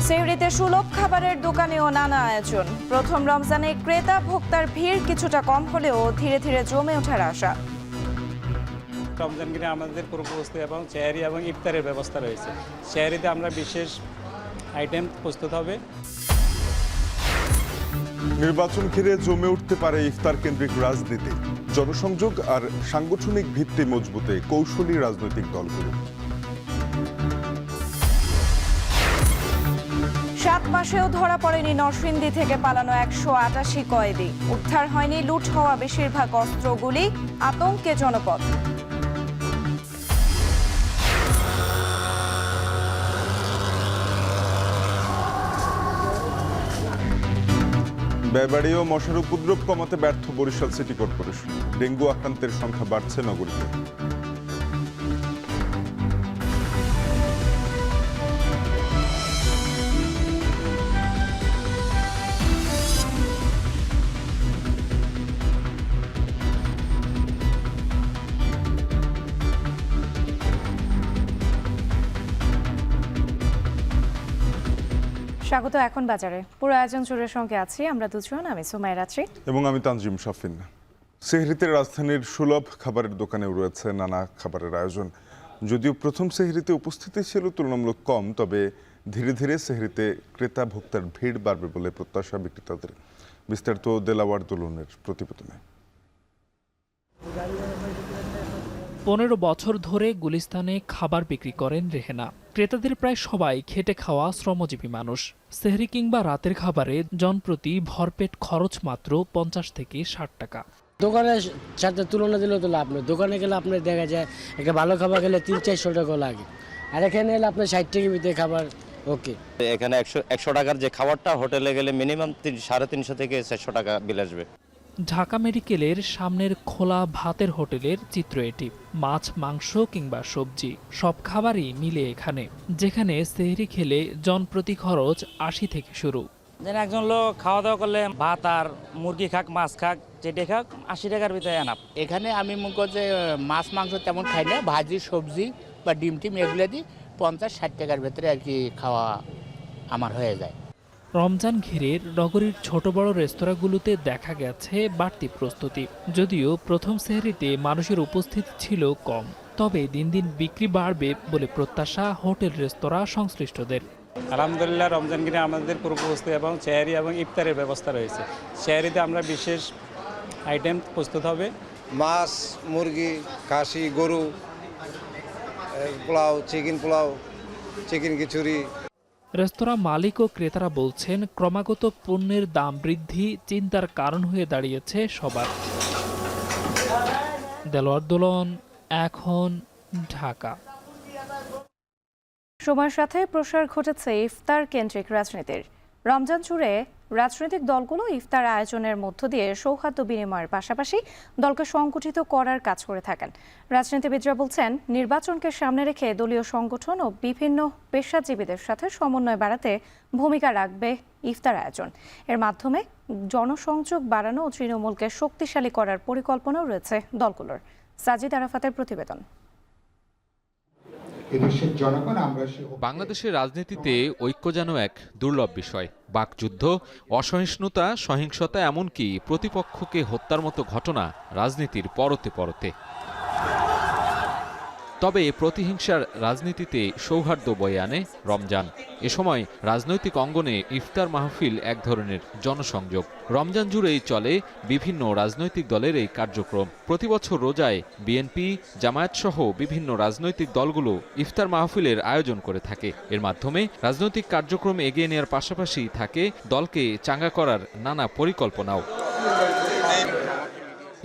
সেহরিতে সুলভ খাবারের দোকানেও নানা আয়োজন। প্রথম রমজানে ক্রেতা ভোক্তার ভিড় কিছুটা কম হলেও ধীরে ধীরে জমে ওঠার আশা। রমজান কিনে আমাদের পূর্ববস্তি এবং চেহারি এবং ইফতারের ব্যবস্থা রয়েছে। চেহারিতে আমরা বিশেষ আইটেম প্রস্তুত হবে। নির্বাচন ঘিরে জমে উঠতে পারে ইফতার কেন্দ্রিক রাজনীতি। জনসংযোগ আর সাংগঠনিক ভিত্তি মজবুতে কৌশলী রাজনৈতিক দলগুলো। 7 মাসেও ধরা পড়েনি নরসিংদী থেকে পালানো 188 কয়েদি। উদ্ধার হয়নি লুট হওয়া বেশিরভাগ অস্ত্রগুলি। আতঙ্কে জনপদ। ব্যয়বাড়ি ও মশার উপদ্রব কমাতে ব্যর্থ বরিশাল সিটি কর্পোরেশন। ডেঙ্গু আক্রান্তের সংখ্যা বাড়ছে নগরীতে। স্বাগত এখন বাজারে। পুরো আয়োজন জুড়ে সঙ্গে আছি আমরা দুজন, আমি সুমাইয়া রাত্রি এবং আমি তানজিম শাফিন। সেহরিতে রাজধানীর সুলভ খাবারের দোকানেও রয়েছে নানা খাবারের আয়োজন। যদিও প্রথম সেহরিতে উপস্থিতি ছিল তুলনামূলক কম, তবে ধীরে ধীরে সেহরিতে ক্রেতা ভোক্তার ভিড় বাড়বে বলে প্রত্যাশা বিক্রেতাদের। বিস্তারিত দেলাওয়ার দুলুনের প্রতিবেদনে। 15 বছর ধরে গুলিস্তানে খাবার বিক্রি করেন রেহেনা। ক্রেতাদের প্রায় সবাই খেটে খাওয়া শ্রমজীবী মানুষ। সেহরি কিংবা রাতের খাবারে জনপ্রতি ভরপেট খরচ মাত্র 50 থেকে 60 টাকা। দোকানের সাথে তুলনা দিলে তো লাভ নেই। দোকানে গেলে আপনার দেখা যায় একটা ভালো খাবার গেলে 300-400 টাকা লাগে, আর এখানে এলে আপনার 60 টাকার ভিতরে খাবার ওকে। এখানে 100 টাকার যে খাবারটা হোটেলে গেলে মিনিমাম 350 থেকে 400 টাকা বিল আসবে। ঢাকা মেডিকেলের সামনের খোলা ভাতের হোটেলের চিত্র এটি। মাছ, মাংস কিংবা সবজি সব খাবারই মিলে এখানে, যেখানে সেহরি খেলে জনপ্রতি খরচ 80 থেকে শুরু। যেন একজন লোক খাওয়া দাওয়া করলে ভাত আর মুরগি খাক, মাছ খাক, যেটা খাক 80 টাকার ভিতরে আনাপ। এখানে আমি মনে করি যে মাছ মাংস তেমন খাই না, ভাজি সবজি বা ডিম টিম এগুলো দিই 50-60 টাকার ভেতরে আর কি খাওয়া আমার হয়ে যায়। রমজান ঘিরে নগরীর ছোট বড় রেস্তোরাঁগুলোতে দেখা গেছে বাড়তি প্রস্তুতি। যদিও প্রথম সেহরিতে মানুষের উপস্থিতি ছিল কম, তবে দিন দিন বিক্রি বাড়বে বলে প্রত্যাশা হোটেল রেস্তোরাঁ সংশ্লিষ্টদের। আলহামদুলিল্লাহ রমজান কিনে আমাদের পূর্ববস্তি এবং চেহারি এবং ইফতারের ব্যবস্থা রয়েছে। চেহারিতে আমরা বিশেষ আইটেম প্রস্তুত হবে। মাছ, মুরগি, খাসি, গরু, পোলাও, চিকেন খিচুড়ি। রেস্তোরাঁ মালিক ও ক্রেতারা বলছেন, ক্রমাগত পণ্যের দাম বৃদ্ধি চিন্তার কারণ হয়ে দাঁড়িয়েছে সবার। দেলোয়ার দোলন, এখন, ঢাকা। সময়ের সাথে প্রসার ঘটেছে ইফতার কেন্দ্রিক রাজনীতির। রমজান জুড়ে রাজনৈতিক দলগুলো ইফতার আয়োজনের মধ্য দিয়ে সৌহার্দ্য বিনিময়ের পাশাপাশি দলকে সংগঠিত করার কাজ করে থাকেন। রাজনীতিবিদরা বলছেন, নির্বাচনকে সামনে রেখে দলীয় সংগঠন ও বিভিন্ন পেশাজীবীদের সাথে সমন্বয় বাড়াতে ভূমিকা রাখবে ইফতার আয়োজন। এর মাধ্যমে জনসংযোগ বাড়ানো ও তৃণমূলকে শক্তিশালী করার পরিকল্পনাও রয়েছে দলগুলোর। সাজিদ আরাফাতের প্রতিবেদন। বাংলাদেশের রাজনীতিতে ঐক্য যেন এক দুর্লভ বিষয়। বাকযুদ্ধ, অসহিষ্ণুতা, সহিংসতা, এমনকি প্রতিপক্ষকে হত্যার মতো ঘটনা রাজনীতির পরতে পরতে। তবে প্রতিহিংসার রাজনীতিতে সৌহার্দ্য বয়ে আনে রমজান। এ সময় রাজনৈতিক অঙ্গনে ইফতার মাহফিল এক ধরনের জনসংযোগ। রমজান জুড়েই চলে বিভিন্ন রাজনৈতিক দলের এই কার্যক্রম। প্রতিবছর রোজায় বিএনপি, জামায়াত সহ বিভিন্ন রাজনৈতিক দলগুলো ইফতার মাহফিলের আয়োজন করে থাকে। এর মাধ্যমে রাজনৈতিক কার্যক্রম এগিয়ে নেওয়ার পাশাপাশি থাকে দলকে চাঙ্গা করার নানা পরিকল্পনাও।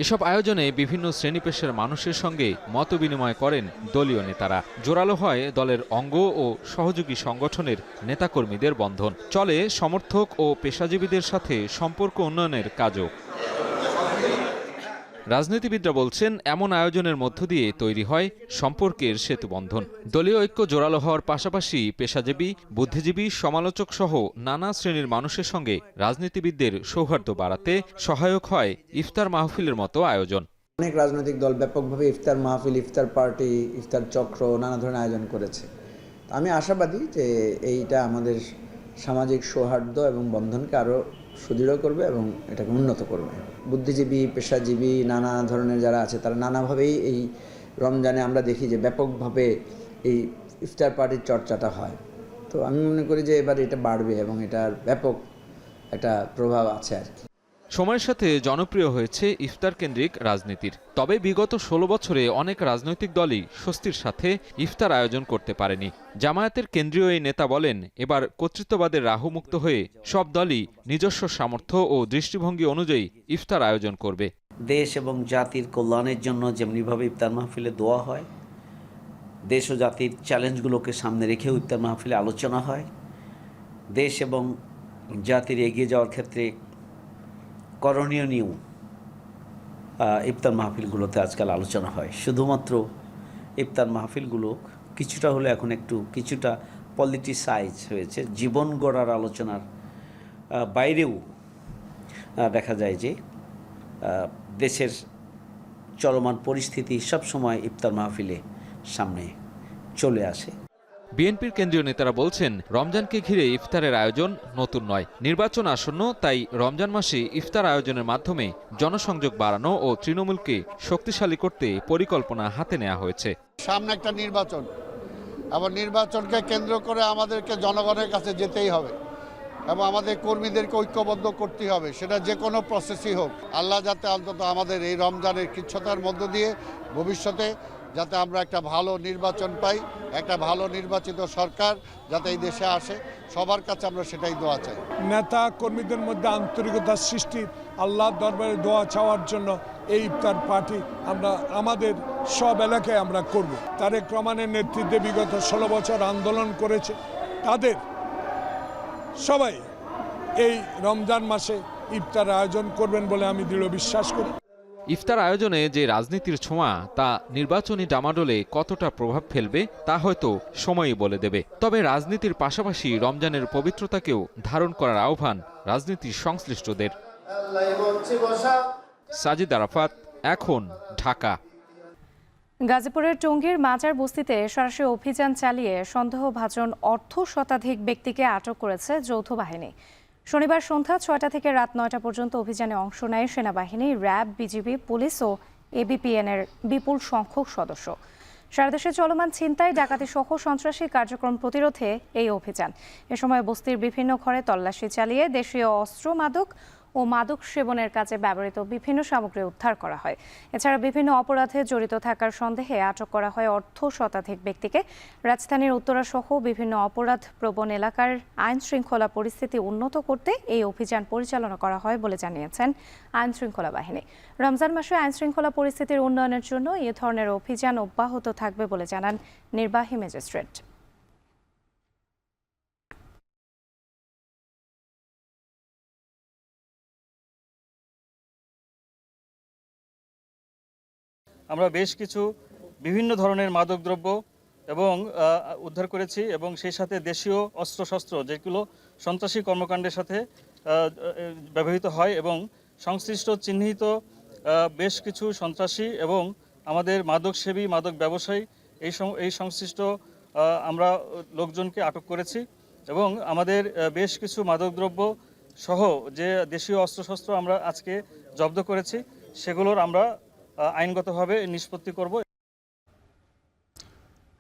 এসব আয়োজনে বিভিন্ন শ্রেণী পেশার মানুষের সঙ্গে মতবিনিময় করেন দলীয় নেতারা। জোরালো হয় দলের অঙ্গ ও সহযোগী সংগঠনের নেতাকর্মীদের বন্ধন। চলে সমর্থক ও পেশাজীবীদের সাথে সম্পর্ক উন্নয়নের কাজও। রাজনীতিবিদরা বলছেন, এমন আয়োজনের মধ্য দিয়ে তৈরি হয় সম্পর্কের সেতুবন্ধন। দলীয় ঐক্য জোরালো হওয়ার পাশাপাশি পেশাজীবী, বুদ্ধিজীবী, সমালোচক সহ নানা শ্রেণীর মানুষের সঙ্গে রাজনীতিবিদদের সৌহার্দ্য বাড়াতে সহায়ক হয় ইফতার মাহফিলের মতো আয়োজন। অনেক রাজনৈতিক দল ব্যাপকভাবে ইফতার মাহফিল, ইফতার পার্টি, ইফতার চক্র নানা ধরনের আয়োজন করেছে। আমি আশাবাদী যে এইটা আমাদের সামাজিক সৌহার্দ্য এবং বন্ধনকে আরও সুদৃঢ় করবে এবং এটাকে উন্নত করবে। বুদ্ধিজীবী, পেশাজীবী, নানা ধরনের যারা আছে তারা নানাভাবেই এই রমজানে আমরা দেখি যে ব্যাপকভাবে এই ইফতার পার্টির চর্চাটা হয়। তো আমি মনে করি যে এবার এটা বাড়বে এবং এটার ব্যাপক একটা প্রভাব আছে আর কি। সময়ের সাথে জনপ্রিয় হয়েছে ইফতার কেন্দ্রিক রাজনীতির। তবে বিগত 16 বছরে অনেক রাজনৈতিক দলই স্বস্তির সাথে ইফতার আয়োজন করতে পারেনি। জামায়াতের কেন্দ্রীয় এই নেতা বলেন, এবার কর্তৃত্ববাদের রাহুমুক্ত হয়ে সব দলই নিজস্ব সামর্থ্য ও দৃষ্টিভঙ্গি অনুযায়ী ইফতার আয়োজন করবে। দেশ এবং জাতির কল্যাণের জন্য যেমনিভাবে ইফতার মাহফিলে দোয়া হয়, দেশ ও জাতির চ্যালেঞ্জগুলোকে সামনে রেখেও ইফতার মাহফিলে আলোচনা হয়। দেশ এবং জাতির এগিয়ে যাওয়ার ক্ষেত্রে করণীয় নিয়েও ইফতার মাহফিলগুলোতে আজকাল আলোচনা হয়। শুধুমাত্র ইফতার মাহফিলগুলো কিছুটা হলে এখন কিছুটা পলিটিসাইজ হয়েছে। জীবন গড়ার আলোচনার বাইরেও দেখা যায় যে দেশের চলমান পরিস্থিতি সবসময় ইফতার মাহফিলে সামনে চলে আসে। বিএনপির কেন্দ্রীয় নেতারা বলছেন, রমজানকে ঘিরে ইফতারের আয়োজন নতুন নয়। নির্বাচন আসন্ন, তাই রমজান মাসে ইফতার আয়োজনের মাধ্যমে জনসংযোগ বাড়ানো ও তৃণমূলকে শক্তিশালী করতে পরিকল্পনা হাতে নেওয়া হয়েছে। সামনে একটা নির্বাচন, আবার নির্বাচনকে কেন্দ্র করে আমাদেরকে জনগণের কাছে যেতেই হবে এবং আমাদের কর্মীদেরকে ঐক্যবদ্ধ করতে হবে, সেটা যে কোনো প্রসেসই হোক। আল্লাহ যাতে অন্তত আমাদের এই রমজানের কৃচ্ছতার মধ্য দিয়ে ভবিষ্যতে যাতে আমরা একটা ভালো নির্বাচন পাই, একটা ভালো নির্বাচিত সরকার যাতে এই দেশে আসে, সবার কাছে আমরা সেটাই দোয়া চাই। নেতা কর্মীদের মধ্যে আন্তরিকতা সৃষ্টি, আল্লাহর দরবারে দোয়া চাওয়ার জন্য এই ইফতার পার্টি আমরা আমাদের সব এলাকায় আমরা করব। তারেক রহমানের নেতৃত্বে বিগত 16 বছর আন্দোলন করেছে, তাদের সবাই এই রমজান মাসে ইফতার আয়োজন করবেন বলে আমি দৃঢ় বিশ্বাস করি। ইফতার আয়োজনে যে রাজনীতির ছোঁয়া, তা নির্বাচনী ডামাডোলে কতটা প্রভাব ফেলবে তা হয়তো সময়ই বলে দেবে। তবে রাজনীতির পাশাপাশি রমজানের পবিত্রতাকেও ধারণ করার আহ্বান রাজনীতির সংশ্লিষ্টদের। সাজিদ আরাফাত, এখন, ঢাকা। গাজীপুরের টঙ্গীর মাজার বস্তিতে সরাসরি অভিযান চালিয়ে সন্দেহভাজন শতাধিক ব্যক্তিকে আটক করেছে যৌথ বাহিনী। শনিবার সন্ধ্যা 6টা থেকে রাত 9টা পর্যন্ত অভিযানে অংশ নেয় সেনাবাহিনী, র্যাব, বিজিবি, পুলিশ ও এবিপিএনের বিপুল সংখ্যক সদস্য। সারা দেশে চলমান ছিনতাই, ডাকাতি সহ সন্ত্রাসী কার্যক্রম প্রতিরোধে এই অভিযান। এ সময় বস্তির বিভিন্ন ঘরে তল্লাশি চালিয়ে দেশীয় অস্ত্র, মাদক ও মাদক সেবনের কাজে ব্যবহৃত বিভিন্ন সামগ্রী উদ্ধার করা হয়। এছাড়া বিভিন্ন অপরাধে জড়িত থাকার সন্দেহে আটক করা হয় শতাধিক ব্যক্তিকে। রাজধানীর উত্তরা সহ বিভিন্ন অপরাধ প্রবণ এলাকার আইন শৃঙ্খলা পরিস্থিতি উন্নত করতে এই অভিযান পরিচালনা করা হয় বলে জানিয়েছেন আইন শৃঙ্খলা বাহিনী। রমজান মাসে আইন শৃঙ্খলা পরিস্থিতির উন্নয়নের জন্য এ ধরনের অভিযান অব্যাহত থাকবে বলে জানান নির্বাহী ম্যাজিস্ট্রেট। আমরা বেশ কিছু বিভিন্ন ধরনের মাদকদ্রব্য এবং উদ্ধার করেছি এবং সেই সাথে দেশীয় অস্ত্রশস্ত্র যেগুলো সন্ত্রাসী কর্মকাণ্ডের সাথে ব্যবহৃত হয় এবং সংশ্লিষ্ট চিহ্নিত বেশ কিছু সন্ত্রাসী এবং আমাদের মাদকসেবী, মাদক ব্যবসায়ী এই সংশ্লিষ্ট আমরা লোকজনকে আটক করেছি এবং আমাদের বেশ কিছু মাদকদ্রব্য সহ যে দেশীয় অস্ত্রশস্ত্র আমরা আজকে জব্দ করেছি সেগুলোর আমরা আইনগতভাবে নিষ্পত্তি করব।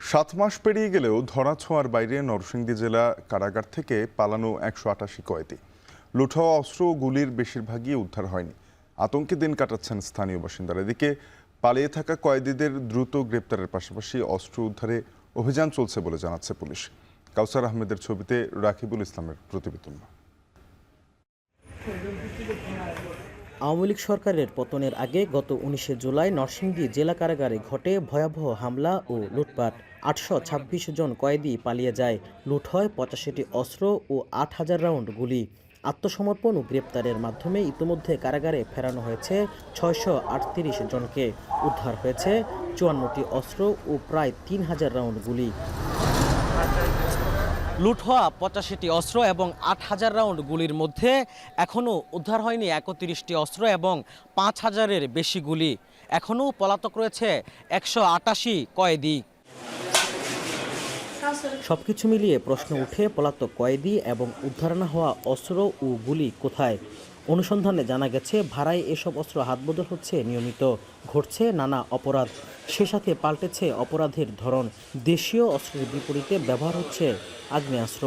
7 মাস পেরিয়ে গেলেও ধরাছোঁয়ার বাইরে নরসিংদী জেলা কারাগার থেকে পালানো 188 কয়েদি। লুট হওয়া অস্ত্র ও গুলির বেশিরভাগই উদ্ধার হয়নি। আতঙ্কে দিন কাটাচ্ছেন স্থানীয় বাসিন্দারা। এদিকে পালিয়ে থাকা কয়েদিদের দ্রুত গ্রেপ্তারের পাশাপাশি অস্ত্র উদ্ধারে অভিযান চলছে বলে জানাচ্ছে পুলিশ। কাউসার আহমেদের ছবিতে রাকিবুল ইসলামের প্রতিবেদন। আওয়ামী লীগ সরকারের পতনের আগে গত 19 জুলাই নরসিংদী জেলা কারাগারে ঘটে ভয়াবহ হামলা ও লুটপাট। 826 জন কয়েদি পালিয়ে যায়। লুট হয় 85টি অস্ত্র ও 8000 রাউন্ড গুলি। আত্মসমর্পণ ও গ্রেপ্তারের মাধ্যমে ইতিমধ্যে কারাগারে ফেরানো হয়েছে 638 জনকে। উদ্ধার হয়েছে 54টি অস্ত্র ও প্রায় 3000 রাউন্ড গুলি। লুট হওয়া 85টি অস্ত্র এবং 8000 রাউন্ড গুলির মধ্যে এখনও উদ্ধার হয়নি 31টি অস্ত্র এবং 5000-এর বেশি গুলি। এখনও পলাতক রয়েছে 188 কয়েদি। সবকিছু মিলিয়ে প্রশ্ন উঠে পলাতক কয়েদি এবং উদ্ধার না হওয়া অস্ত্র ও গুলি কোথায়। অনুসন্ধানে জানা গেছে ভাড়ায় এসব অস্ত্র হাতবদল হচ্ছে নিয়মিত, ঘটছে নানা অপরাধ, সে সাথে পাল্টেছে অপরাধের ধরন। দেশীয় অস্ত্রের বিপরীতে ব্যবহার হচ্ছে আগ্নেয়াস্ত্র।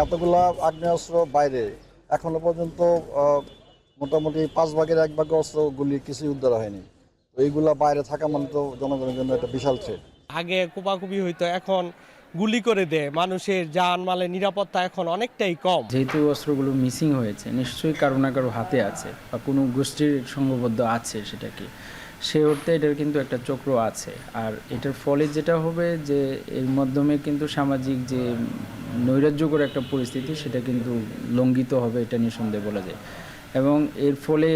এতগুলা আগ্নেয়াস্ত্র বাইরে এখনো পর্যন্ত মোটামুটি 5 ভাগের 1 ভাগ অস্ত্র গুলি কিছুই উদ্ধার হয়নি। তো এইগুলা বাইরে থাকা মানে তো জনগণের জন্য একটা বিশাল থ্রেট। আগে কোপাকুপি হইতো, এখন গুলি করে দেয়। মানুষের জানমালের নিরাপত্তা এখন অনেকটাই কম। যেহেতু অস্ত্রগুলো মিসিং হয়েছে, নিশ্চয়ই কারো না কারো হাতে আছে বা কোনো গোষ্ঠীর সংঘবদ্ধ আছে, সেটাকে সে অর্থে এটার কিন্তু একটা চক্র আছে। আর এটার ফলে যেটা হবে যে এর মাধ্যমে কিন্তু সামাজিক যে নৈরাজ্যকর একটা পরিস্থিতি সেটা কিন্তু লঙ্ঘিত হবে, এটা নিঃসন্দেহে বলা যায়। এবং এর ফলে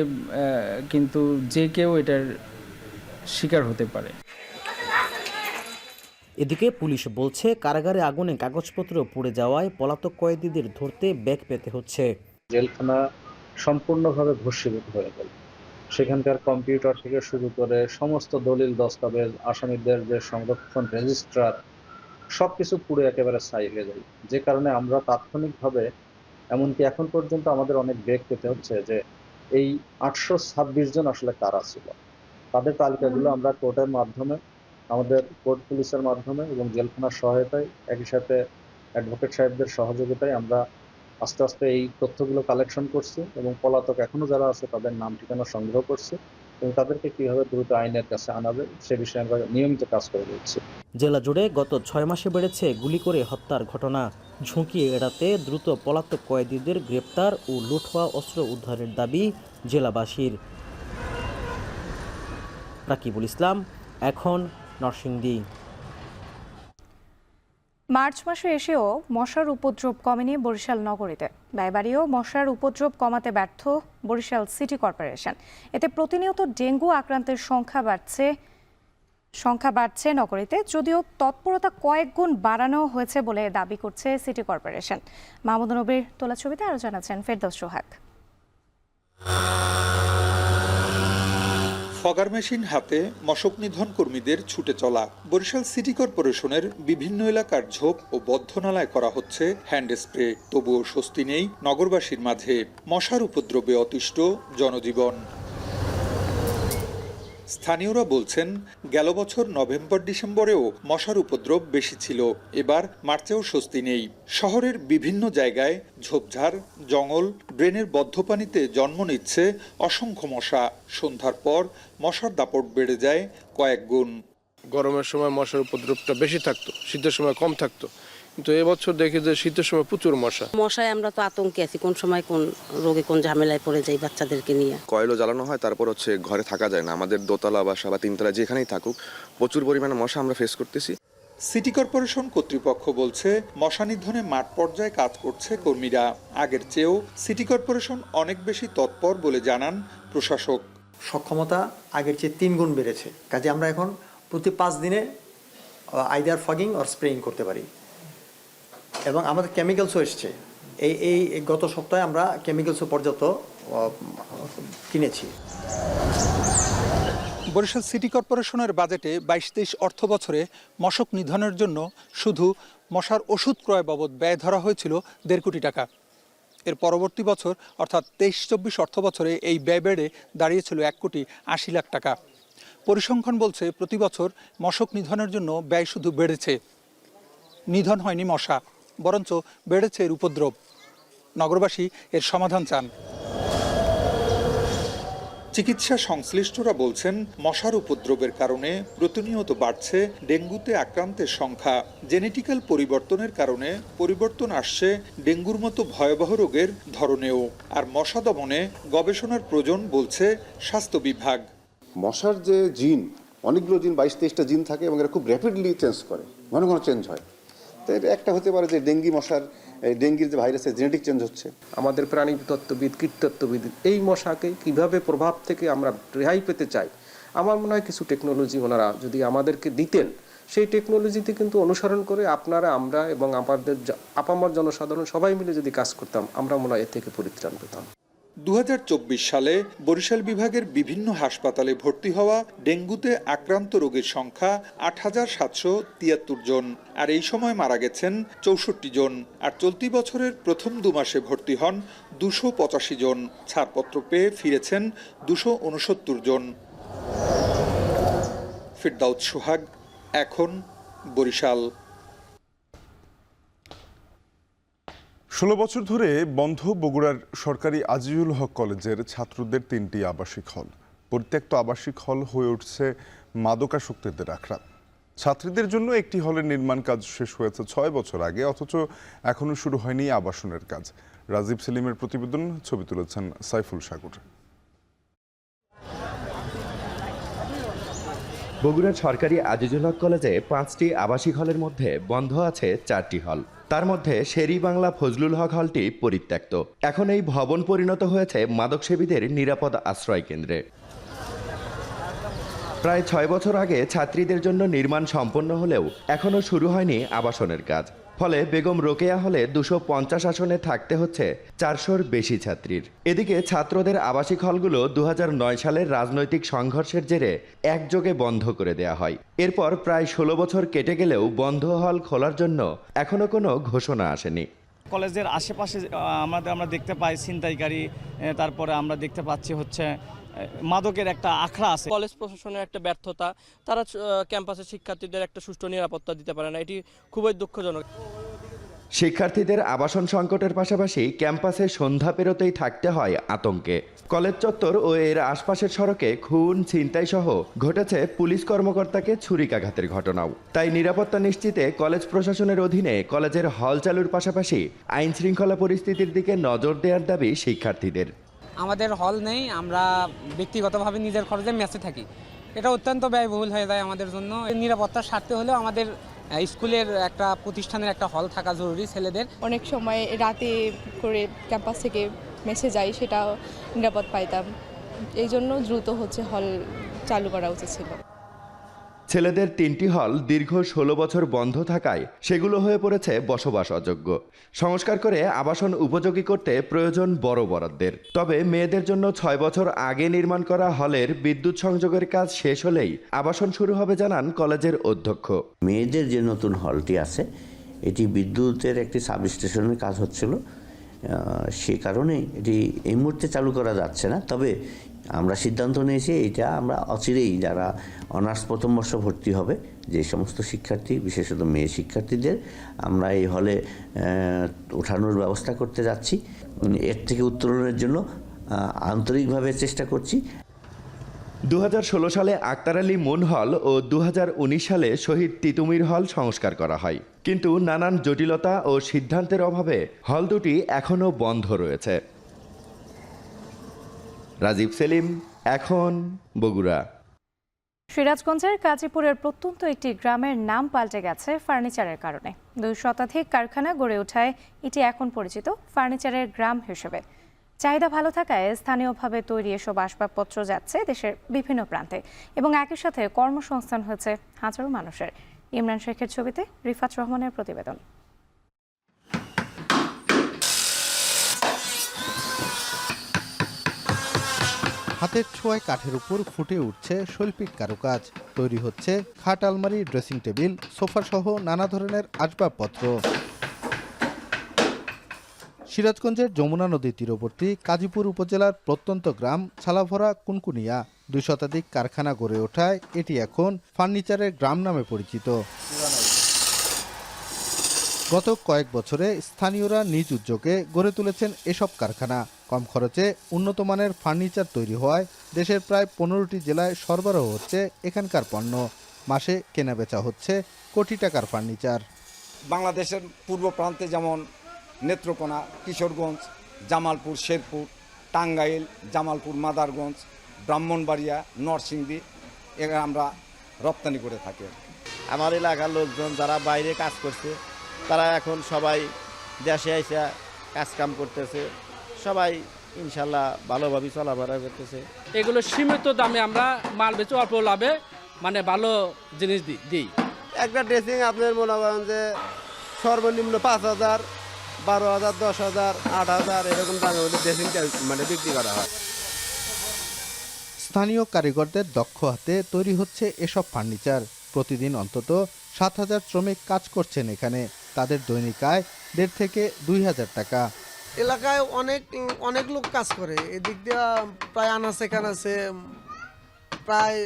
কিন্তু যে কেউ এটার শিকার হতে পারে। এদিকে পুলিশ বলছে কারাগারে আগুনে কাগজপত্র পুড়ে যাওয়ায় পলাতক কয়েদিদের ধরতে বেগ পেতে হচ্ছে। জেলখানা সম্পূর্ণভাবে ভস্মীভূত হয়ে গেল। সেখানকার কম্পিউটার থেকে শুরু করে সমস্ত দলিল দস্তাবেজ, আসামিদের যে সংরক্ষণ রেজিস্ট্রার, সবকিছু পুড়ে একেবারে ছাই হয়ে যায়। যে কারণে আমরা তাৎক্ষণিকভাবে, এমনকি এখন পর্যন্ত আমাদের অনেক বেগ পেতে হচ্ছে যে এই 826 জন আসলে কারা ছিল, তাদের তালিকাগুলো আমরা কোর্টের মাধ্যমে, আমাদের কোর্ট পুলিশের মাধ্যমে এবং জেলখানার সহায়তায়, একই সাথে অ্যাডভোকেট সাহেবদের সহযোগিতায় আমরা আস্তে আস্তে এই তথ্যগুলো কালেকশন করছি এবং পলাতক এখনো যারা আছে তাদের নাম ঠিকানা সংগ্রহ করছি এবং তাদেরকে কীভাবে দ্রুত আইনের কাছে আনাবে সে বিষয়ে আমরা নিয়মিত কাজ করে দিচ্ছি। জেলা জুড়ে গত 6 মাসে বেড়েছে গুলি করে হত্যার ঘটনা। ঝুঁকি এড়াতে দ্রুত পলাতক কয়েদিদের গ্রেপ্তার ও লুট হওয়া অস্ত্র উদ্ধারের দাবি জেলাবাসীর। রাকিবুল ইসলাম, এখন নরসিংদী। মার্চ মাসে এসেও মশার উপদ্রব কমেনি বরিশাল নগরীতে। ব্যয়বাড়িয়েও মশার উপদ্রব কমাতে ব্যর্থ বরিশাল সিটি কর্পোরেশন। এতে প্রতিনিয়ত ডেঙ্গু আক্রান্তের সংখ্যা বাড়ছে নগরীতে, যদিও তৎপরতা কয়েক গুণ বাড়ানো হয়েছে বলে দাবি করছে সিটি কর্পোরেশন। মাহমুদ নবীর তোলা ছবিতে আরো জানাচ্ছেন ফেরদৌস সোহাগ। ফগার মেশিন হাতে মশক নিধন কর্মীদের ছুটে চলা। বরিশাল সিটি কর্পোরেশনের বিভিন্ন এলাকার ঝোপ ও বদ্ধনালায় করা হচ্ছে হ্যান্ড স্প্রে। তবুও স্বস্তি নেই নগরবাসীর মাঝে। মশার উপদ্রবে অতিষ্ঠ জনজীবন। স্থানীয়রা বলছেন, গেল বছর নভেম্বর ডিসেম্বরেও মশার উপদ্রব বেশি ছিল, এবার মার্চেও স্বস্তি নেই। শহরের বিভিন্ন জায়গায় ঝোপঝাড়, জঙ্গল, ড্রেনের বদ্ধ পানিতে জন্ম নিচ্ছে অসংখ্য মশা। সন্ধ্যার পর মশার দাপট বেড়ে যায় কয়েক গুণ। গরমের সময় মশার উপদ্রবটা বেশি থাকতো, শীতের সময় কম থাকতো, কিন্তু এবছর দেখি যে শীতের সময় প্রচুর মশা। মশায় আমরা তো আতঙ্কে আছি, কোন সময় কোন রোগে কোন ঝামেলায় পড়ে যাই বাচ্চাদেরকে নিয়ে। কয়লা জ্বালানো হয়, তারপর ঘরে থাকা যায় না। আমাদের দোতলা বাসা বা তিনতলা যেখানেই থাকুক, প্রচুর পরিমাণে মশা আমরা ফেস করতেছি। সিটি কর্পোরেশন কর্তৃপক্ষ বলছে, মশা নিধনে মাঠ পর্যায়ে কাজ করছে কর্মীরা। আগের চেয়েও সিটি কর্পোরেশন অনেক বেশি তৎপর বলে জানান প্রশাসক। সক্ষমতা আগের চেয়ে 3 গুণ বেড়েছে। কাজে আমরা এখন প্রতি 5 দিনে আইদার ফগিং অর স্প্রেইং করতে পারি এবং আমাদের কেমিক্যালসও এসছে। এই গত সপ্তাহে আমরা কেমিক্যালসও পর্যাপ্ত কিনেছি। বরিশাল সিটি কর্পোরেশনের বাজেটে 22-23 অর্থ বছরে মশক নিধনের জন্য শুধু মশার ওষুধ ক্রয় বাবদ ব্যয় ধরা হয়েছিল 1.5 কোটি টাকা। এর পরবর্তী বছর অর্থাৎ 23-24 অর্থ বছরে এই ব্যয় বেড়ে দাঁড়িয়েছিল 1,80,00,000 টাকা। পরিসংখ্যান বলছে, প্রতি বছর মশক নিধনের জন্য ব্যয় শুধু বেড়েছে, নিধন হয়নি মশা, বরঞ্চ বেড়েছে এর উপদ্রব। নগরবাসী এর সমাধান চান। চিকিৎসা সংশ্লিষ্টরা বলছেন, মশার উপদ্রবের কারণে প্রতিনিয়ত বাড়ছে ডেঙ্গুতে আক্রান্তের সংখ্যা। জেনেটিক্যাল পরিবর্তনের কারণে পরিবর্তন আসছে ডেঙ্গুর মতো ভয়াবহ রোগের ধরনেও। আর মশা দমনে গবেষণার প্রয়োজন বলছে স্বাস্থ্য বিভাগ। মশার যে জিন, অনেকগুলো জিন, 22-23টা জিন থাকে এবং এরা খুব র্যাপিডলি চেঞ্জ করে, ঘন ঘন চেঞ্জ হয়। তো একটা হতে পারে যে ডেঙ্গির যে ভাইরাসের জেনেটিক চেঞ্জ হচ্ছে। আমাদের প্রাণীতত্ত্ববিদ, কীটতত্ত্ববিদ এই মশাকে কিভাবে প্রভাব থেকে আমরা রেহাই পেতে চাই, আমার মনে হয় কিছু টেকনোলজি ওনারা যদি আমাদেরকে দিতেন, সেই টেকনোলজিতে কিন্তু অনুসরণ করে আপনারা, আমরা এবং আমাদের আপামর জনসাধারণ সবাই মিলে যদি কাজ করতাম, আমরা মনে হয় এর থেকে পরিত্রাণ পেতাম। 2024 সালে বরিশাল বিভাগের বিভিন্ন হাসপাতালে ভর্তি হওয়া ডেঙ্গুতে আক্রান্ত রোগীর সংখ্যা 8,773 জন, আর এই সময় মারা গেছেন 64 জন। আর চলতি বছরের প্রথম 2 মাসে ভর্তি হন 285 জন, ছাড়পত্র পেয়ে ফিরেছেন 269 জন। ফিরদাউস সোহাগ, এখন বরিশাল। 16 বছর ধরে বন্ধ বগুড়ার সরকারি আজিজুল হক কলেজের ছাত্রদের 3টি আবাসিক হল। পরিত্যক্ত আবাসিক হল হয়ে উঠছে মাদকাসক্তদের আখড়া। ছাত্রীদের জন্য একটি হলের নির্মাণ কাজ শেষ হয়েছে 6 বছর আগে, অথচ এখনো শুরু হয়নি আবাসনের কাজ। রাজীব সেলিমের প্রতিবেদন, ছবি তুলেছেন সাইফুল সাগর। বগুড়ার সরকারি আজিজুল হক কলেজে 5টি আবাসিক হলের মধ্যে বন্ধ আছে 4টি হল। তার মধ্যে শেরি বাংলা ফজলুল হক হলটি পরিত্যক্ত। এখন এই ভবন পরিণত হয়েছে মাদকসেবীদের নিরাপদ আশ্রয় কেন্দ্রে। প্রায় 6 বছর আগে ছাত্রীদের জন্য নির্মাণ সম্পন্ন হলেও এখনো শুরু হয়নি আবাসনের কাজ। ফলে বেগম রোকেয়া হলে 250 আসনে থাকতে হচ্ছে 400-র বেশি ছাত্রীর। এদিকে ছাত্রদের আবাসিক হলগুলো 2009 সালের রাজনৈতিক সংঘর্ষের জেরে একযোগে বন্ধ করে দেয়া হয়। এরপর প্রায় 16 বছর কেটে গেলেও বন্ধ হল খোলার জন্য এখনো কোনো ঘোষণা আসেনি। কলেজের আশেপাশে আমরা দেখতে পাই ছিনতাইকারী, তারপরে আমরা দেখতে পাচ্ছি হচ্ছে মাদকের একটা আখড়া আছে। কলেজ প্রশাসনের একটা ব্যর্থতা, তারা ক্যাম্পাসে শিক্ষার্থীদের একটা সুষ্ঠু নিরাপত্তা দিতে পারে না, এটি খুবই দুঃখজনক। শিক্ষার্থীদের আবাসন সংকটের পাশাপাশি ক্যাম্পাসে সন্ধ্যা পেরোতেই থাকতে হয় আতঙ্কে। কলেজ চত্বর ও এর আশপাশের সড়কে খুন, ছিনতাই সহ ঘটেছে পুলিশ কর্মকর্তাকে ছুরিকাঘাতের ঘটনাও। তাই নিরাপত্তা নিশ্চিতে কলেজ প্রশাসনের অধীনে কলেজের হল চালুর পাশাপাশি আইন শৃঙ্খলা পরিস্থিতির দিকে নজর দেওয়ার দাবি শিক্ষার্থীদের। আমাদের হল নেই, আমরা ব্যক্তিগতভাবে নিজের খরচে মেসে থাকি। এটা অত্যন্ত ব্যয়বহুল হয়ে যায় আমাদের জন্য। নিরাপত্তার স্বার্থে হলেও আমাদের স্কুলের একটা প্রতিষ্ঠানের একটা হল থাকা জরুরি ছেলেদের। অনেক সময় রাতে করে ক্যাম্পাস থেকে মেসে যাই, সেটাও নিরাপদ পাইতাম। এই জন্য দ্রুত হচ্ছে হল চালু করা উচিত ছিল। ছেলেদের 3টি হল দীর্ঘ 16 বছর বন্ধ থাকায় সেগুলো হয়ে পড়েছে বসবাস অযোগ্য। সংস্কার করে আবাসন উপযোগী করতে প্রয়োজন বড় বরাদ্দের। তবে মেয়েদের জন্য 6 বছর আগে নির্মাণ করা হলের বিদ্যুৎ সংযোগের কাজ শেষ হলেই আবাসন শুরু হবে জানান কলেজের অধ্যক্ষ। মেয়েদের যে নতুন হলটি আছে, এটি বিদ্যুতের একটি সাবস্টেশনের কাজ হচ্ছিল, সে কারণে এটি এই মুহূর্তে চালু করা যাচ্ছে না। তবে আমরা সিদ্ধান্ত নিয়েছি এটা আমরা অচিরেই যারা অনার্স প্রথম বর্ষ ভর্তি হবে, যে সমস্ত শিক্ষার্থী, বিশেষত মেয়ে শিক্ষার্থীদের আমরা এই হলে ওঠানোর ব্যবস্থা করতে যাচ্ছি। এর থেকে উত্তরণের জন্য আন্তরিকভাবে চেষ্টা করছি। 2016 সালে আক্তার আলী মুন হল ও 2019 সালে শহীদ তিতুমির হল সংস্কার করা হয়, কিন্তু নানান জটিলতা ও সিদ্ধান্তের অভাবে হল দুটি এখনও বন্ধ রয়েছে। রাজীব সেলিম, এখন বগুড়া। সিরাজগঞ্জের কাজীপুরের প্রত্যন্ত একটি গ্রামের নাম পাল্টে গেছে ফার্নিচারের কারণে। 2 শতাধিক কারখানা গড়ে ওঠায় এটি এখন পরিচিত ফার্নিচারের গ্রাম হিসেবে। চাহিদা ভালো থাকায় স্থানীয়ভাবে তৈরি এসব আসবাবপত্র যাচ্ছে দেশের বিভিন্ন প্রান্তে এবং একই সাথে কর্মসংস্থান হয়েছে হাজারো মানুষের। ইমরান শেখের ছবিতে রিফাত রহমানের প্রতিবেদন। হাতের ছোঁয়ায় কাঠের উপর ফুটে উঠছে শৈল্পিক কারুকাজ। তৈরি হচ্ছে খাট, আলমারি, ড্রেসিং টেবিল, সোফা সহ নানা ধরনের আসবাবপত্র। সিরাজগঞ্জের যমুনা নদীর তীরবর্তী কাজীপুর উপজেলার প্রত্যন্ত গ্রাম ছালাভরা কুনকুনিয়া 2 শতাধিক কারখানা গড়ে ওঠায় এটি এখন ফার্নিচারের গ্রাম নামে পরিচিত। গত কয়েক বছরে স্থানীয়রা নিজ উদ্যোগে গড়ে তুলেছেন এসব কারখানা। কম খরচে উন্নত মানের ফার্নিচার তৈরি হওয়ায় দেশের প্রায় 15টি জেলায় সরবরাহ হচ্ছে এখানকার পণ্য। মাসে কেনাবেচা হচ্ছে কোটি টাকার ফার্নিচার। বাংলাদেশের পূর্ব প্রান্তে যেমন নেত্রকোনা, কিশোরগঞ্জ, জামালপুর, শেরপুর, টাঙ্গাইল, জামালপুর, মাদারগঞ্জ, ব্রাহ্মণবাড়িয়া, নরসিংদী এখানে আমরা রপ্তানি করে থাকি। আমার এলাকার লোকজন যারা বাইরে কাজ করছে তারা এখন সবাই দেশে এসে কাজকাম করতেছে, সবাই ইনশাল্লাহ ভালোভাবে চলাফেরা করতেছে। এগুলো সীমিত দামে আমরা মাল বেচে অল্প লাভে মানে ভালো জিনিস দিই। একটা ড্রেসিং আপনার মনে করেন যে সর্বনিম্ন 5,000, 12,000, 10,000, 8,000 এরকম দামে ওদের ড্রেসিং মানে বিক্রি করা হয়। স্থানীয় কারিগরদের দক্ষ হাতে তৈরি হচ্ছে এসব ফার্নিচার। প্রতিদিন অন্তত 7,000 শ্রমিক কাজ করছেন এখানে। তাদের দৈনিক আয় 1,500 থেকে 2,000 টাকা। এলাকায় অনেক লোক কাজ করে, এদিক দিয়ে প্রায় আনাচে কানাচে প্রায়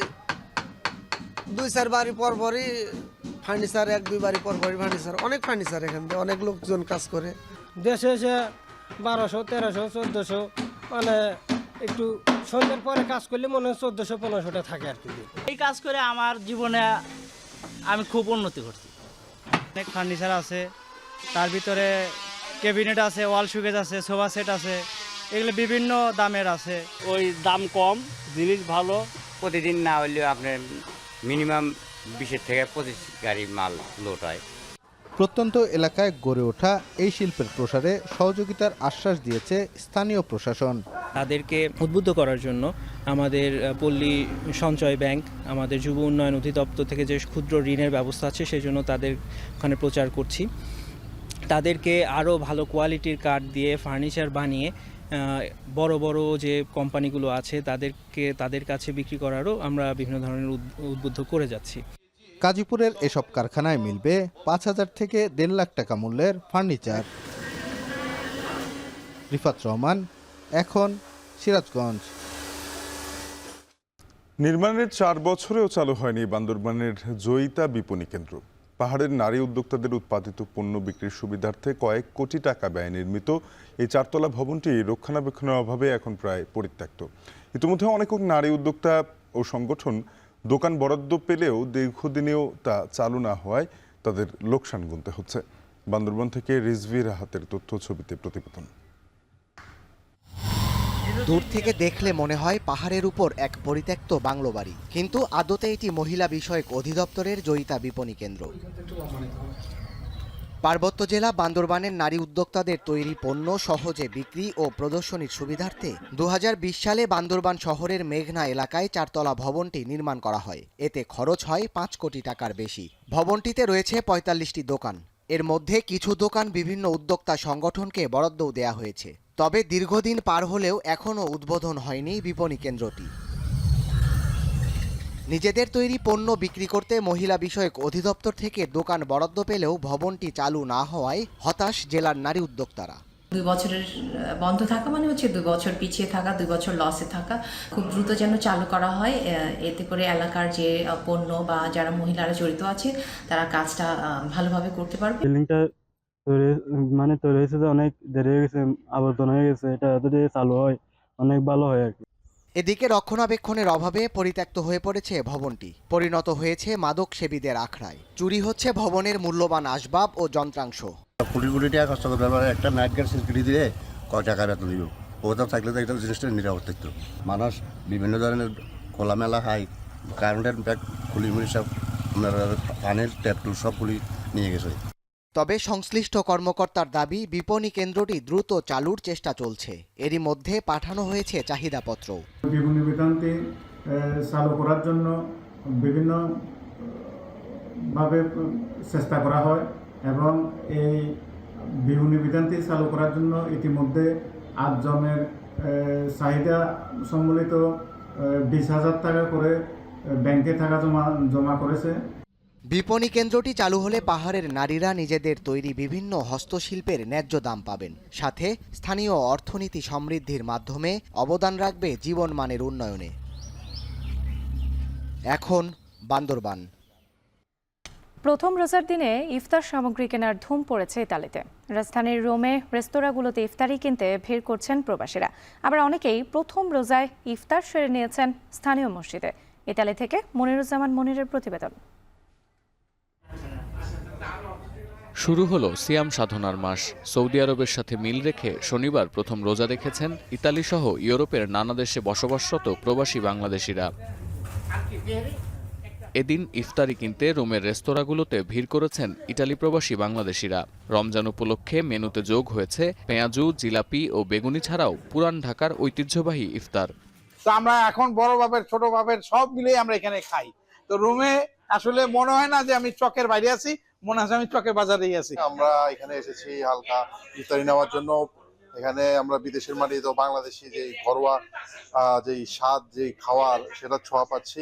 2-4 বাড়ি পরপরই ফার্নিচার, 1-2 বাড়ি পরপরই ফার্নিচার, অনেক ফার্নিচার এখান থেকে অনেক লোকজন কাজ করে। দেশে এসে 1200, 1300, 1400 মানে একটু সন্ধ্যের পরে কাজ করলে মনে হয় 1400-1500 থাকে আর কি। এই কাজ করে আমার জীবনে আমি খুব উন্নতি করছি। অনেক ফার্নিচার আছে, তার ভিতরে ক্যাবিনেট আছে, ওয়াল শোকেস আছে, সোফা সেট আছে, এগুলো বিভিন্ন দামের আছে। ওই দাম কম, জিনিস ভালো। প্রতিদিন না হলেও আপনার মিনিমাম 20 থেকে 25 গাড়ি মাল লোড হয়। প্রত্যন্ত এলাকায় গড়ে ওঠা এই শিল্পের প্রসারে সহযোগিতার আশ্বাস দিয়েছে স্থানীয় প্রশাসন। তাদেরকে উদ্বুদ্ধ করার জন্য আমাদের পল্লী সঞ্চয় ব্যাংক, আমাদের যুব উন্নয়ন অধিদপ্তর থেকে যে ক্ষুদ্র ঋণের ব্যবস্থা আছে সেজন্য তাদের ওখানে প্রচার করছি। তাদেরকে আরও ভালো কোয়ালিটির কাঠ দিয়ে ফার্নিচার বানিয়ে বড় বড় যে কোম্পানিগুলো আছে তাদের কাছে বিক্রি করারও আমরা বিভিন্ন ধরনের উদ্বুদ্ধ করে যাচ্ছি। গাজীপুরের এসব কারখানায় মিলবে 5,000 থেকে 1.5 লাখ টাকা মূল্যের ফার্নিচার। রিফাত রহমান, এখন সিরাজগঞ্জ। নির্মাণের 4 বছরেও চালু হয়নি বান্দরবানের জয়িতা বিপণী কেন্দ্র। পাহাড়ের নারী উদ্যোক্তাদের উৎপাদিত পণ্য বিক্রির সুবিধার্থে কয়েক কোটি টাকা ব্যয়ে নির্মিত এই 4 তলা ভবনটি রক্ষণাবেক্ষণের অভাবে এখন প্রায় পরিত্যক্ত। ইতিমধ্যে অনেক নারী উদ্যোক্তা ও সংগঠন দোকান বরাদ্দ পেলেও দীর্ঘদিনেও তা চালু না হওয়ায় তাদের লোকসান গুনতে হচ্ছে। বান্দরবান থেকে রিজভি রাহাতের তথ্য ছবিতে প্রতিবেদন। দূর থেকে দেখলে মনে হয় পাহাড়ের উপর এক পরিত্যক্ত বাংলো বাড়ি, কিন্তু আদতে এটি মহিলা বিষয়ক অধিদপ্তরের জয়িতা বিপণী কেন্দ্র। পার্বত্য জেলা বান্দরবানের নারী উদ্যোক্তাদের তৈরি পণ্য সহজে বিক্রি ও প্রদর্শনীর সুবিধার্থে 2020 সালে বান্দরবান শহরের মেঘনা এলাকায় 4 তলা ভবনটি নির্মাণ করা হয়। এতে খরচ হয় 5 কোটি টাকার বেশি। ভবনটিতে রয়েছে 45টি দোকান। এর মধ্যে কিছু দোকান বিভিন্ন উদ্যোক্তা সংগঠনকে বরাদ্দও দেয়া হয়েছে। তবে দীর্ঘদিন পার হলেও এখনও উদ্বোধন হয়নি বিপণী কেন্দ্রটি। নিজেদের তৈরি পণ্য বিক্রি করতে মহিলা বিষয়ক অধিদপ্তর থেকে দোকান বরাদ্দ পেলেও ভবনটি চালু না হওয়ায় হতাশ জেলার নারী উদ্যোক্তারা। 2 বছরের বন্ধ থাকা মানে হচ্ছে 2 বছর পিছিয়ে থাকা, 2 বছর লসে থাকা। খুব দ্রুত যেন চালু করা হয়, এতে করে এলাকার যে পণ্য বা যারা মহিলারা জড়িত আছে তারা কাজটা ভালোভাবে করতে পারবে। বিল্ডিংটা তৈরি হয়েছে যে অনেক দেরি হয়ে গেছে, আবর্তন হয়ে গেছে, এটা যদি চালু হয় অনেক ভালো হয় আর কি। এদিকে রক্ষণাবেক্ষণের অভাবে পরিত্যক্ত হয়ে পড়েছে ভবনটি, পরিণত হয়েছে মাদক সেবীদের আখড়ায়। চুরি হচ্ছে ভবনের মূল্যবান আসবাব ও যন্ত্রাংশ। কোটি কোটি টাকা কষ্ট করতে পারে, একটা নাইট গার্ড সিকিউরিটি দিয়ে কয় টাকা বেতন দিব, ওটা থাকলে তো এটা জিনিসটা নিরাপদ থাকতো। মানুষ বিভিন্ন ধরনের খোলামেলা খায়, কারেন্টের ব্যাগ খুলি মুড়ি সব পানির ট্যাপ টুল সবগুলি নিয়ে গেছে। তবে সংশ্লিষ্ট কর্মকর্তার দাবি বিপণী কেন্দ্রটি দ্রুত চালুর চেষ্টা চলছে। এরই মধ্যে পাঠানো হয়েছে চাহিদাপত্র। বিপণী বিতানটি চালু করার জন্য বিভিন্ন ভাবে চেষ্টা করা হয় এবং এই বিপণী বিতানটি চালু করার জন্য ইতিমধ্যে 8 জনের চাহিদা সম্বলিত 20,000 টাকা করে ব্যাংকে টাকা জমা করেছে। বিপণী কেন্দ্রটি চালু হলে পাহাড়ের নারীরা নিজেদের তৈরি বিভিন্ন হস্তশিল্পের ন্যায্য দাম পাবেন, সাথে স্থানীয় অর্থনীতি সমৃদ্ধির মাধ্যমে অবদান রাখবে জীবনমানের উন্নয়নে। এখন বান্দরবান। প্রথম রোজার দিনে ইফতার সামগ্রী কেনার ধুম পড়েছে ইতালিতে। রাজধানীর রোমে রেস্তোরাঁগুলোতে ইফতারি কিনতে ভিড় করছেন প্রবাসীরা। আবার অনেকেই প্রথম রোজায় ইফতার সেরে নিয়েছেন স্থানীয় মসজিদে। ইতালি থেকে মনিরুজ্জামান মনিরের প্রতিবেদন। শুরু হলো সিয়াম সাধনার মাস। সৌদি আরবের সাথে মিল রেখে শনিবার প্রথম রোজা রেখেছেন ইতালি সহ ইউরোপের নানা দেশে বসবাসরত প্রবাসী বাংলাদেশিরা। এদিন ইফতারি কিনতে রোমের রেস্তোরাঁগুলোতে ভিড় করেছেন ইটালি প্রবাসী বাংলাদেশিরা। রমজান উপলক্ষে মেনুতে যোগ হয়েছে পেঁয়াজু, জিলাপি ও বেগুনি ছাড়াও পুরান ঢাকার ঐতিহ্যবাহী ইফতার। তো আমরা এখন বড় বাপের ছোট বাপের সব মিলে আমরা এখানে খাই। তো রোমে আসলে মনে হয় না যে আমি চকের বাইরে আছি, মনে হয় আমি চকের বাজারেই আছি। আমরা এখানে এসেছি হালকা ইফতারি নেওয়ার জন্য। এখানে আমরা বিদেশের মাটি তো বাংলাদেশি যে ঘরোয়া যেই স্বাদ যেই খাওয়ার সেটা ছোঁয়া পাচ্ছি।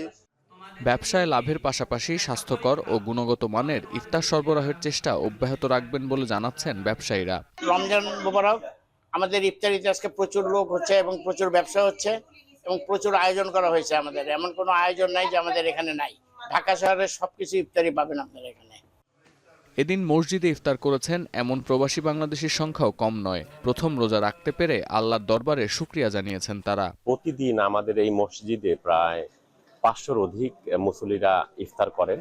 ব্যবসায় লাভের পাশাপাশি স্বাস্থ্যকর ও গুণগত মানের ইফতার সরবরাহের চেষ্টা অব্যাহত রাখবেন বলে জানাচ্ছেন ব্যবসায়ীরা। রমজান মোবারক, আমাদের ইফতারিতে আজকে প্রচুর লোক হচ্ছে এবং প্রচুর ব্যবসা হচ্ছে এবং প্রচুর আয়োজন করা হয়েছে। আমাদের এমন কোনো আয়োজন নাই যে আমাদের এখানে নাই। ঢাকা শহরের সবকিছু ইফতারি পাবেন আপনারা এখানে। এদিন মসজিদে ইফতার করেছেন এমন প্রবাসী বাংলাদেশির সংখ্যাও কম নয়। প্রথম রোজা রাখতে পেরে আল্লাহর দরবারে শুকরিয়া জানিয়েছেন তারা। প্রতিদিন আমাদের এই মসজিদে প্রায় 500-র অধিক মুসল্লিরা ইফতার করেন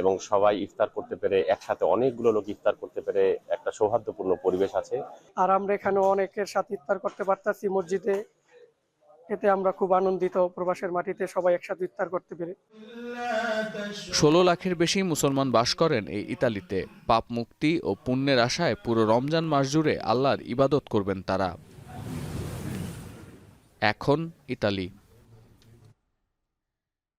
এবং সবাই ইফতার করতে পেরে একসাথে অনেকগুলো লোক ইফতার করতে পেরে একটা সৌহার্দ্যপূর্ণ পরিবেশ আছে। আর আমরা এখানে অনেকের সাথে ইফতার করতে পারতাছি মসজিদে, এতে আমরা খুব আনন্দিত। প্রবাসের মাটিতে সবাই একসাথে ইফতার করতে পেরে। 16 লাখের বেশি মুসলমান বাস করেন এই ইতালিতে। পাপ মুক্তি ও পুণ্যের আশায় পুরো রমজান মাস জুড়ে আল্লাহর ইবাদত করবেন তারা। এখন ইতালি।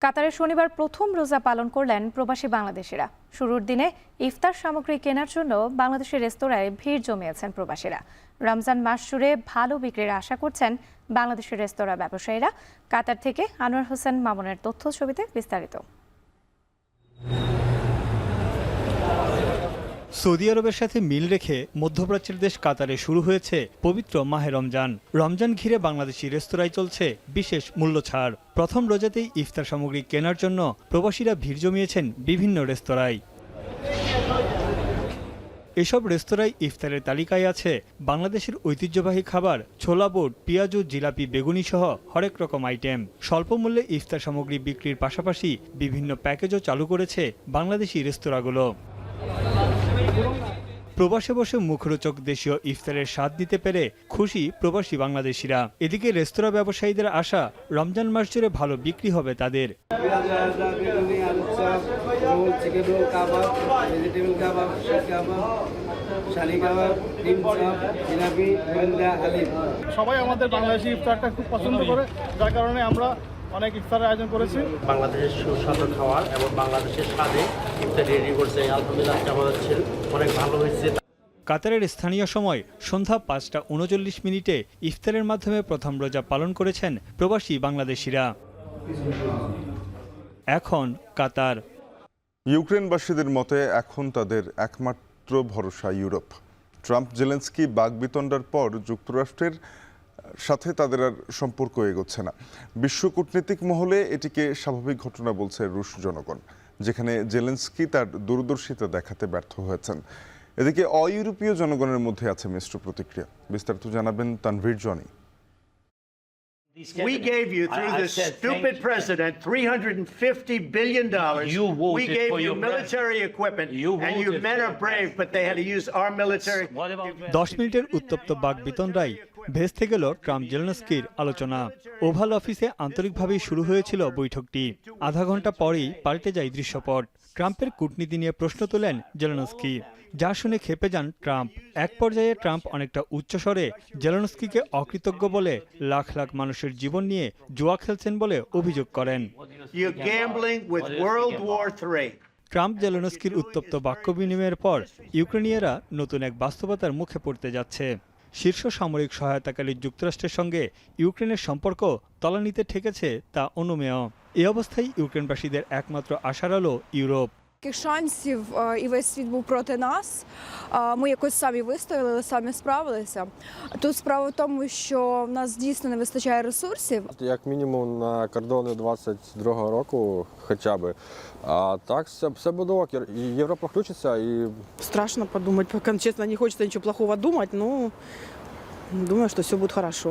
কাতারে শনিবার প্রথম রোজা পালন করলেন প্রবাসী বাংলাদেশিরা। শুরুর দিনে ইফতার সামগ্রী কেনার জন্য বাংলাদেশের রেস্তোরাঁয় ভিড় জমিয়েছেন প্রবাসীরা। রমজান মাস জুড়ে ভালো বিক্রির আশা করছেন বাংলাদেশের রেস্তোরাঁ ব্যবসায়ীরা। কাতার থেকে আনোয়ার হোসেন মামুনের তথ্য ছবিতে বিস্তারিত। সৌদি আরবের সাথে মিল রেখে মধ্যপ্রাচ্যের দেশ কাতারে শুরু হয়েছে পবিত্র মাহে রমজান। রমজান ঘিরে বাংলাদেশি রেস্তোরাঁয় চলছে বিশেষ মূল্য ছাড়। প্রথম রোজাতেই ইফতার সামগ্রী কেনার জন্য প্রবাসীরা ভিড় জমিয়েছেন বিভিন্ন রেস্তোরাঁয়। এসব রেস্তোরাঁয় ইফতারের তালিকায় আছে বাংলাদেশের ঐতিহ্যবাহী খাবার ছোলা বুট, পেঁয়াজু, জিলাপি, বেগুনি সহ হরেক রকম আইটেম। স্বল্প মূল্যে ইফতার সামগ্রী বিক্রির পাশাপাশি বিভিন্ন প্যাকেজও চালু করেছে বাংলাদেশি রেস্তোরাঁগুলো। প্রবাসে বসে মুখরোচক দেশীয় ইফতারের স্বাদ নিতে পেরে খুশি প্রবাসী বাংলাদেশিরা। এদিকে রেস্তোরাঁ ব্যবসায়ীদের আশা রমজান মাস জুড়ে ভালো বিক্রি হবে তাদের। সবাই আমাদের বাংলাদেশি ইফতারটা খুব পছন্দ করে, যার কারণে আমরা অনেক ইফতারের আয়োজন করেছি। বাংলাদেশের সুস্বাদু খাবার এবং বাংলাদেশের স্বাদে ইফতার রেডি করছে। আলহামদুলিল্লাহ আমাদের অনেক ভালো হয়েছে। কাতারের স্থানীয় সময় সন্ধ্যা 5টা 39 ইফতারের মাধ্যমে প্রথম রোজা পালন করেছেন প্রবাসী বাংলাদেশিরা। এখন কাতার। ইউক্রেনবাসীদের মতে এখন তাদের একমাত্র ভরসা ইউরোপ। ট্রাম্প জেলেন্সকি বাগবিতণ্ডার পর যুক্তরাষ্ট্রের সাথে তাদের আর সম্পর্ক এগোচ্ছে না। বিশ্ব কূটনীতিক মহলে এটিকে স্বাভাবিক ঘটনা বলছে রুশ জনগণ, যেখানে জেলেন্সকি তার দূরদর্শিতা দেখাতে ব্যর্থ হয়েছেন। এদিকে অইউরোপীয় জনগণের মধ্যে আছে মিশ্র প্রতিক্রিয়া। বিস্তারিত জানাবেন Tanvir Johnny. We gave you, through this stupid president, $350 billion. We gave you military equipment, and you men are brave, but they had to use our military. 10 মিনিটের উত্তপ্ত বাকবিতণ্ডায় ভেস্তে গেল ট্রাম্প জেলেনস্কির আলোচনা। ওভাল অফিসে আন্তরিকভাবেই শুরু হয়েছিল বৈঠকটি। আধা ঘন্টা পরেই পাল্টে যায় দৃশ্যপট। ট্রাম্পের কূটনীতি নিয়ে প্রশ্ন তোলেন জেলেনস্কি, যা শুনে ক্ষেপে যান ট্রাম্প। এক পর্যায়ে ট্রাম্প অনেকটা উচ্চস্বরে জেলেনস্কিকে অকৃতজ্ঞ বলে লাখ লাখ মানুষের জীবন নিয়ে জুয়া খেলছেন বলে অভিযোগ করেন। ট্রাম্প জেলেনস্কির উত্তপ্ত বাক্য বিনিময়ের পর ইউক্রেনীয়রা নতুন এক বাস্তবতার মুখে পড়তে যাচ্ছে। শীর্ষ সামরিক সহায়তাকারী যুক্তরাষ্ট্রের সঙ্গে ইউক্রেনের সম্পর্ক তলানিতে ঠেকেছে তা অনুমেয়। এই অবস্থায় ইউক্রেনবাসীদের একমাত্র আশার আলো ইউরোপ। Шансів і весь світ був проти нас. Ми якось самі вистояли, самі справилися. Тут справа в тому, що в нас дійсно не вистачає ресурсів. Як мінімум на кордони 22-го року хоча б. А так все буде ок. Європа включиться і... Страшно подумать, пока честно не хочется ничего плохого думать, но думаю, что все будет хорошо.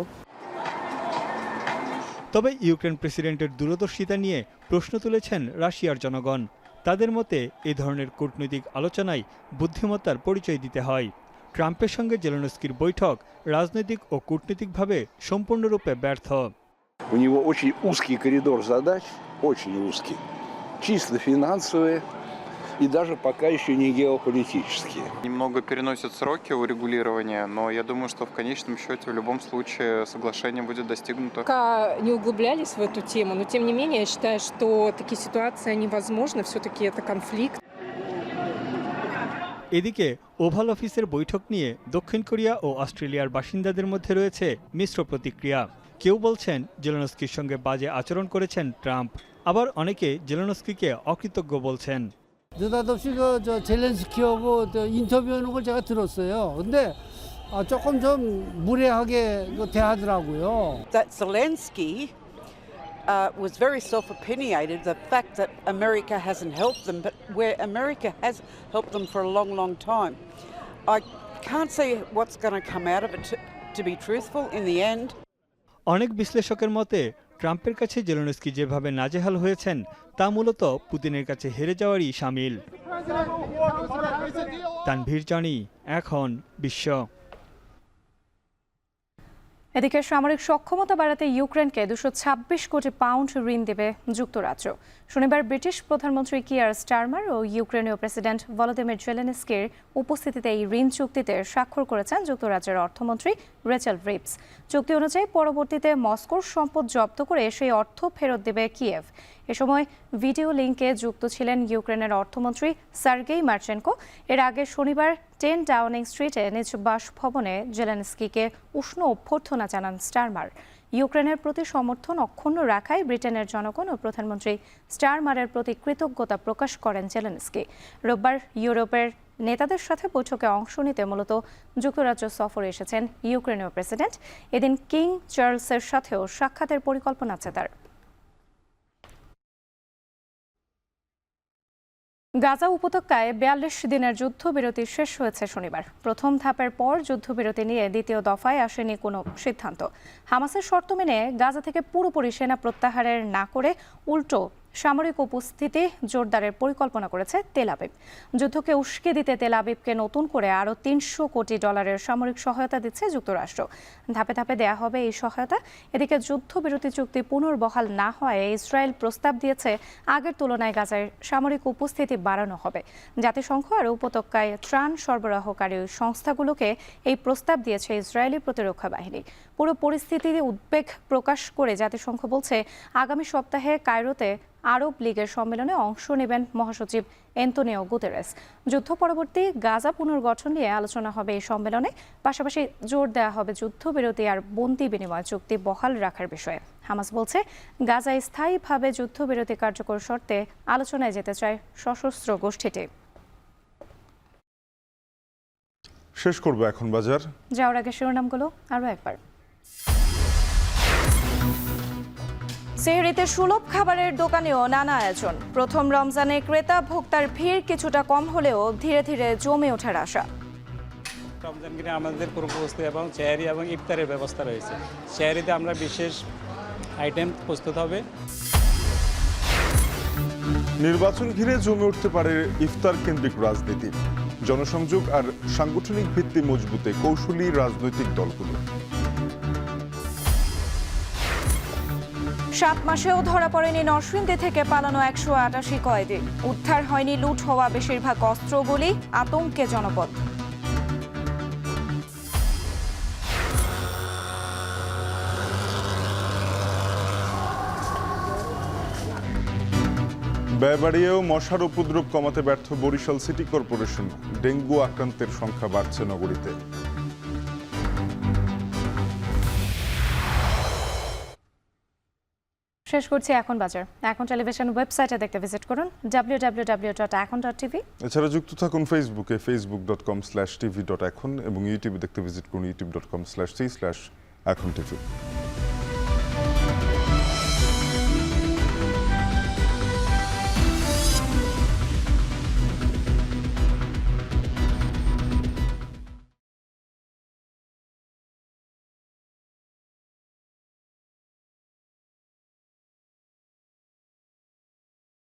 তবে ইউক্রেন প্রেসিডেন্টের দূরদর্শিতা নিয়ে প্রশ্ন তুলেছেন রাশিয়ার জনগণ। তাদের মতে এই ধরনের কূটনৈতিক আলোচনায় বুদ্ধিমত্তার পরিচয় দিতে হয়। ট্রাম্পের সঙ্গে জেলেনস্কির বৈঠক রাজনৈতিক ও কূটনৈতিকভাবে সম্পূর্ণরূপে ব্যর্থ। У него очень узкий коридор задач, очень узкий, чисто финансовые и даже пока еще не геополитические. Немного переносят сроки урегулирования, но я думаю, что в конечном счете в любом случае соглашение будет достигнуто. Пока не углублялись в эту тему, но тем не менее я считаю, что такие ситуации невозможны, все-таки это конфликт. এদিকে ওভাল অফিসের বৈঠক নিয়ে দক্ষিণ কোরিয়া ও অস্ট্রেলিয়ার বাসিন্দাদের মধ্যে রয়েছে মিশ্র প্রতিক্রিয়া। কেউ বলছেন জেলেনস্কির সঙ্গে বাজে আচরণ করেছেন ট্রাম্প, আবার অনেকে জেলেনস্কিকে 어कृতজ্ঞ বলছেন। 느닷없이 저 젤렌스키하고 인터뷰하는 걸 제가 들었어요. 근데 조금 좀 무례하게 대하더라고요. That Zelensky was very self-opinionated. The fact that America hasn't helped them, but where America has helped them for a long, long time. I can't see what's going to come out of it, to be truthful, in the end. অনেক বিশ্লেষকের মতে ট্রাম্পের কাছে Zelensky যেভাবে নাজেহাল হয়েছেন তা মূলত পুতিনের কাছে হেরে যাওয়ারই শামিল। তানভীর জানি, এখন বিশ্ব। এদিকে সামরিক সক্ষমতা বাড়াতে ইউক্রেনকে 226 কোটি পাউন্ড ঋণ দেবে যুক্তরাজ্য। শনিবার ব্রিটিশ প্রধানমন্ত্রী কিয়ার স্টারমার ও ইউক্রেনীয় প্রেসিডেন্ট ভলোদিমির জেলেনস্কির উপস্থিতিতে এই ঋণ চুক্তিতে স্বাক্ষর করেছেন যুক্তরাজ্যের অর্থমন্ত্রী রেচেল রিপস। চুক্তি অনুযায়ী পরবর্তীতে মস্কোর সম্পদ জব্দ করে সেই অর্থ ফেরত দেবে কিয়েভ। এ সময় ভিডিও লিঙ্কে যুক্ত ছিলেন ইউক্রেনের অর্থমন্ত্রী সার্গেই মার্চেনকো। এর আগে শনিবার 10 ডাউনিং স্ট্রিটে নিজ বাসভবনে জেলেনস্কিকে উষ্ণ অভ্যর্থনা জানান স্টারমার। ইউক্রেনের প্রতি সমর্থন অক্ষুণ্ণ রাখায় ব্রিটেনের জনগণ ও প্রধানমন্ত্রী স্টারমারের প্রতি কৃতজ্ঞতা প্রকাশ করেন জেলেনস্কি। রোববার ইউরোপের নেতাদের সাথে বৈঠকে অংশ নিতে মূলত যুক্তরাজ্য সফরে এসেছেন ইউক্রেনীয় প্রেসিডেন্ট। এদিন কিং চার্লসের সাথেও সাক্ষাতের পরিকল্পনা আছে তার। গাজা উপত্যকায় 42 দিনের যুদ্ধবিরতি শেষ হয়েছে শনিবার। প্রথম ধাপের পর যুদ্ধবিরতি নিয়ে দ্বিতীয় দফায় আসেনি কোনো সিদ্ধান্ত। হামাসের শর্ত মেনে গাজা থেকে পুরোপুরি সেনা প্রত্যাহারের না করে উল্টো সামরিক উপস্থিতি জোরদারের পরিকল্পনা করেছে তেল আবিব। যুদ্ধকে উস্কে দিতে তেল আবিবকে নতুন করে আরও $300 কোটি সামরিক সহায়তা দিচ্ছে যুক্তরাষ্ট্র। ধাপে ধাপে দেয়া হবে এই সহায়তা। এদিকে যুদ্ধবিরতি চুক্তি পুনর্বহাল না হওয়ায় ইসরায়েল প্রস্তাব দিয়েছে আগের তুলনায় গাজায় সামরিক উপস্থিতি বাড়ানো হবে। জাতিসংঘ আর উপত্যকায় ত্রাণ সরবরাহকারী সংস্থাগুলোকে এই প্রস্তাব দিয়েছে ইসরায়েলি প্রতিরক্ষা বাহিনী। পুরো পরিস্থিতিতে উদ্বেগ প্রকাশ করে জাতিসংঘ বলছে আগামী সপ্তাহে কায়রোতে আরব লীগের সম্মেলনে অংশ নেবেন মহাসচিব অ্যান্তোনিও গুতেরেস। যুদ্ধ পরবর্তী গাজা পুনর্গঠন নিয়ে আলোচনা হবে এই সম্মেলনে। পাশাপাশি জোর দেওয়া হবে যুদ্ধবিরতি আর বন্দি বিনিময় চুক্তি বহাল রাখার বিষয়ে। হামাস বলছে গাজায় স্থায়ীভাবে যুদ্ধবিরতি কার্যকর শর্তে আলোচনায় যেতে চায় সশস্ত্র গোষ্ঠীটি। শেষ করব এখন বাজার। যাওয়ার আগে শিরোনামগুলো আরও একবার। সেহরিতে সুলভ খাবারের দোকানেও নানা আয়োজন। প্রথম রমজানে ক্রেতা ভোক্তার ভিড় কিছুটা কম হলেও ধীরে ধীরে জমে ওঠার আশা। রমজান কিনে আমাদের পুরো প্রস্তুতি এবং সেহরি এবং ইফতারের ব্যবস্থা রয়েছে। সেহরিতে আমরা বিশেষ আইটেম প্রস্তুত হবে। নির্বাচন ঘিরে জমে উঠতে পারে ইফতার কেন্দ্রিক রাজনীতি। জনসংযোগ আর সাংগঠনিক ভিত্তি মজবুতে কৌশলী রাজনৈতিক দলগুলো। 7 মাসেও ধরা পড়েনি নরসিংদী থেকে পালানো 188 কয়েদি। উদ্ধার হয়নি লুট হওয়া বেশিরভাগ অস্ত্রগুলি। আতঙ্কে জনপদ। ব্যয় বাড়িয়েও মশার উপদ্রব কমাতে ব্যর্থ বরিশাল সিটি কর্পোরেশন। ডেঙ্গু আক্রান্তের সংখ্যা বাড়ছে নগরীতে। শেষ করছি এখন বাজার। এখন টেলিভিশন ওয়েবসাইটে দেখতে ভিজিট করুন www.ekon.tv। এছাড়া যুক্ত থাকুন ফেসবুকে facebook.com/tv.ekon এবং ইউটিউবে দেখতে ভিজিট করুন youtube.com/c/ekontv।